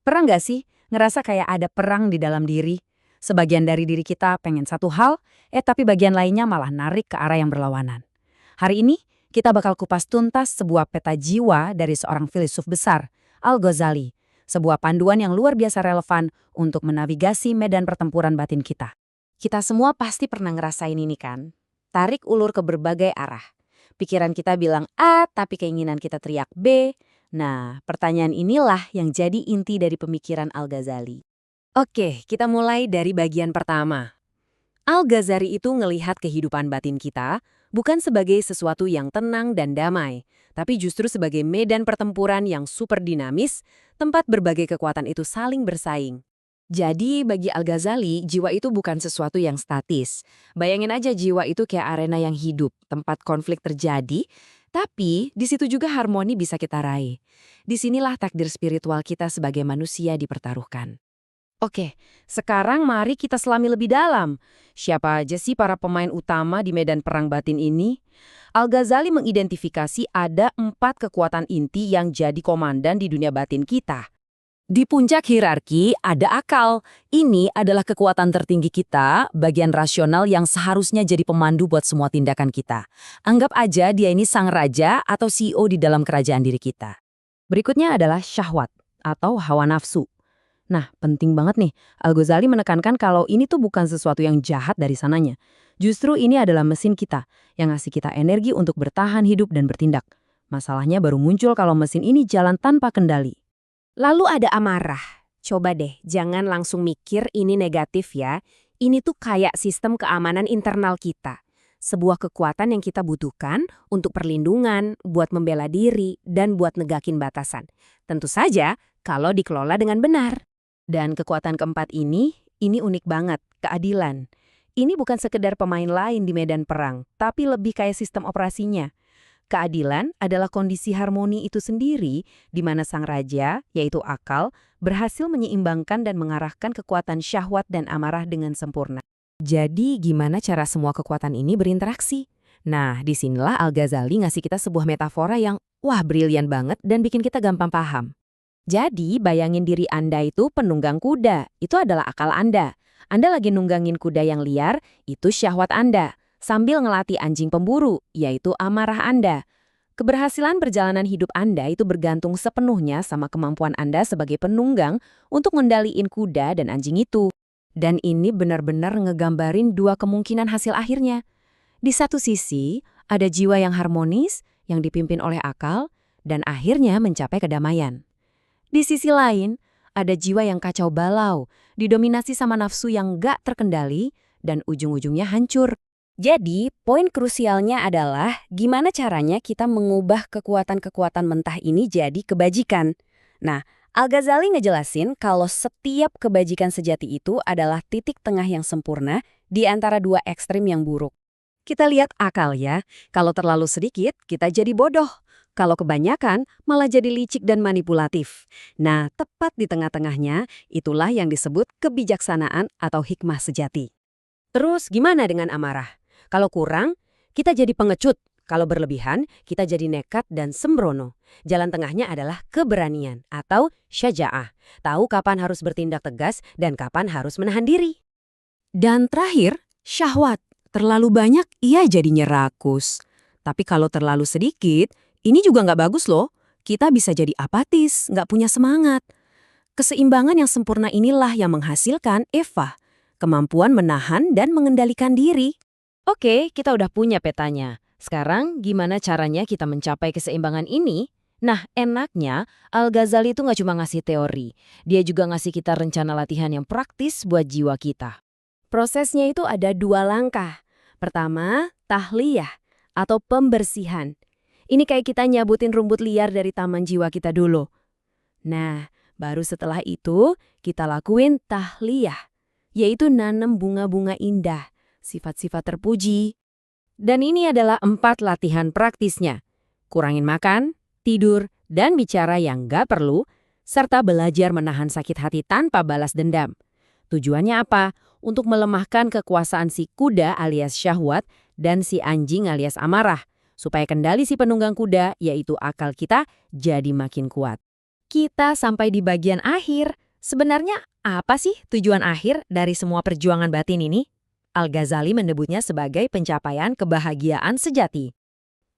Pernah nggak sih ngerasa kayak ada perang di dalam diri? Sebagian dari diri kita pengen satu hal, tapi bagian lainnya malah narik ke arah yang berlawanan. Hari ini, kita bakal kupas tuntas sebuah peta jiwa dari seorang filsuf besar, Al-Ghazali. Sebuah panduan yang luar biasa relevan untuk menavigasi medan pertempuran batin kita. Kita semua pasti pernah ngerasain ini kan? Tarik ulur ke berbagai arah. Pikiran kita bilang A, tapi keinginan kita teriak B. Nah, pertanyaan inilah yang jadi inti dari pemikiran Al-Ghazali. Oke, kita mulai dari bagian pertama. Al-Ghazali itu ngelihat kehidupan batin kita bukan sebagai sesuatu yang tenang dan damai, tapi justru sebagai medan pertempuran yang super dinamis, tempat berbagai kekuatan itu saling bersaing. Jadi bagi Al-Ghazali, jiwa itu bukan sesuatu yang statis. Bayangin aja jiwa itu kayak arena yang hidup, tempat konflik terjadi, tapi di situ juga harmoni bisa kita raih. Disinilah takdir spiritual kita sebagai manusia dipertaruhkan. Oke, sekarang mari kita selami lebih dalam. Siapa aja sih para pemain utama di medan perang batin ini? Al-Ghazali mengidentifikasi ada 4 kekuatan inti yang jadi komandan di dunia batin kita. Di puncak hierarki ada akal. Ini adalah kekuatan tertinggi kita, bagian rasional yang seharusnya jadi pemandu buat semua tindakan kita. Anggap aja dia ini sang raja atau CEO di dalam kerajaan diri kita. Berikutnya adalah syahwat atau hawa nafsu. Nah, penting banget nih, Al-Ghazali menekankan kalau ini tuh bukan sesuatu yang jahat dari sananya. Justru ini adalah mesin kita, yang ngasih kita energi untuk bertahan hidup dan bertindak. Masalahnya baru muncul kalau mesin ini jalan tanpa kendali. Lalu ada amarah. Coba deh, jangan langsung mikir ini negatif ya. Ini tuh kayak sistem keamanan internal kita. Sebuah kekuatan yang kita butuhkan untuk perlindungan, buat membela diri, dan buat negakin batasan. Tentu saja kalau dikelola dengan benar. Dan kekuatan keempat ini unik banget, keadilan. Ini bukan sekedar pemain lain di medan perang, tapi lebih kayak sistem operasinya. Keadilan adalah kondisi harmoni itu sendiri, di mana sang raja, yaitu akal, berhasil menyeimbangkan dan mengarahkan kekuatan syahwat dan amarah dengan sempurna. Jadi, gimana cara semua kekuatan ini berinteraksi? Nah, disinilah Al-Ghazali ngasih kita sebuah metafora yang, brilian banget dan bikin kita gampang paham. Jadi, bayangin diri Anda itu penunggang kuda, itu adalah akal Anda. Anda lagi nunggangin kuda yang liar, itu syahwat Anda. Sambil ngelatih anjing pemburu, yaitu amarah Anda. Keberhasilan perjalanan hidup Anda itu bergantung sepenuhnya sama kemampuan Anda sebagai penunggang untuk ngendaliin kuda dan anjing itu. Dan ini benar-benar ngegambarin 2 kemungkinan hasil akhirnya. Di satu sisi, ada jiwa yang harmonis, yang dipimpin oleh akal, dan akhirnya mencapai kedamaian. Di sisi lain, ada jiwa yang kacau balau, didominasi sama nafsu yang gak terkendali, dan ujung-ujungnya hancur. Jadi, poin krusialnya adalah gimana caranya kita mengubah kekuatan-kekuatan mentah ini jadi kebajikan. Nah, Al-Ghazali ngejelasin kalau setiap kebajikan sejati itu adalah titik tengah yang sempurna di antara 2 ekstrim yang buruk. Kita lihat akal ya, kalau terlalu sedikit, kita jadi bodoh. Kalau kebanyakan, malah jadi licik dan manipulatif. Nah, tepat di tengah-tengahnya, itulah yang disebut kebijaksanaan atau hikmah sejati. Terus, gimana dengan amarah? Kalau kurang, kita jadi pengecut. Kalau berlebihan, kita jadi nekat dan sembrono. Jalan tengahnya adalah keberanian atau syaja'ah. Tahu kapan harus bertindak tegas dan kapan harus menahan diri. Dan terakhir, syahwat. Terlalu banyak, ia jadinya rakus. Tapi kalau terlalu sedikit, ini juga nggak bagus loh. Kita bisa jadi apatis, nggak punya semangat. Keseimbangan yang sempurna inilah yang menghasilkan Eva, kemampuan menahan dan mengendalikan diri. Oke, kita udah punya petanya. Sekarang gimana caranya kita mencapai keseimbangan ini? Nah, enaknya Al-Ghazali itu nggak cuma ngasih teori. Dia juga ngasih kita rencana latihan yang praktis buat jiwa kita. Prosesnya itu ada 2 langkah. Pertama, tahliyah atau pembersihan. Ini kayak kita nyabutin rumput liar dari taman jiwa kita dulu. Nah, baru setelah itu kita lakuin tahliyah, yaitu nanam bunga-bunga indah, sifat-sifat terpuji. Dan ini adalah 4 latihan praktisnya. Kurangin makan, tidur, dan bicara yang gak perlu, serta belajar menahan sakit hati tanpa balas dendam. Tujuannya apa? Untuk melemahkan kekuasaan si kuda alias syahwat dan si anjing alias amarah. Supaya kendali si penunggang kuda, yaitu akal kita, jadi makin kuat. Kita sampai di bagian akhir. Sebenarnya apa sih tujuan akhir dari semua perjuangan batin ini? Al-Ghazali menyebutnya sebagai pencapaian kebahagiaan sejati.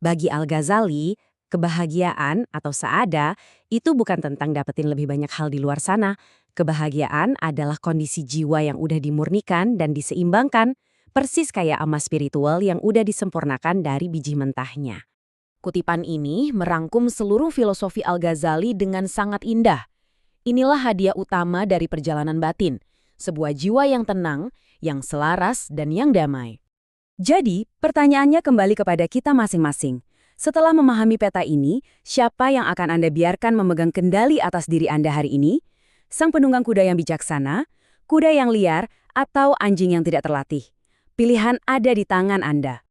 Bagi Al-Ghazali, kebahagiaan atau saada itu bukan tentang dapetin lebih banyak hal di luar sana. Kebahagiaan adalah kondisi jiwa yang udah dimurnikan dan diseimbangkan, persis kayak emas spiritual yang udah disempurnakan dari biji mentahnya. Kutipan ini merangkum seluruh filosofi Al-Ghazali dengan sangat indah. Inilah hadiah utama dari perjalanan batin, sebuah jiwa yang tenang, yang selaras, dan yang damai. Jadi, pertanyaannya kembali kepada kita masing-masing. Setelah memahami peta ini, siapa yang akan Anda biarkan memegang kendali atas diri Anda hari ini? Sang penunggang kuda yang bijaksana, kuda yang liar, atau anjing yang tidak terlatih? Pilihan ada di tangan Anda.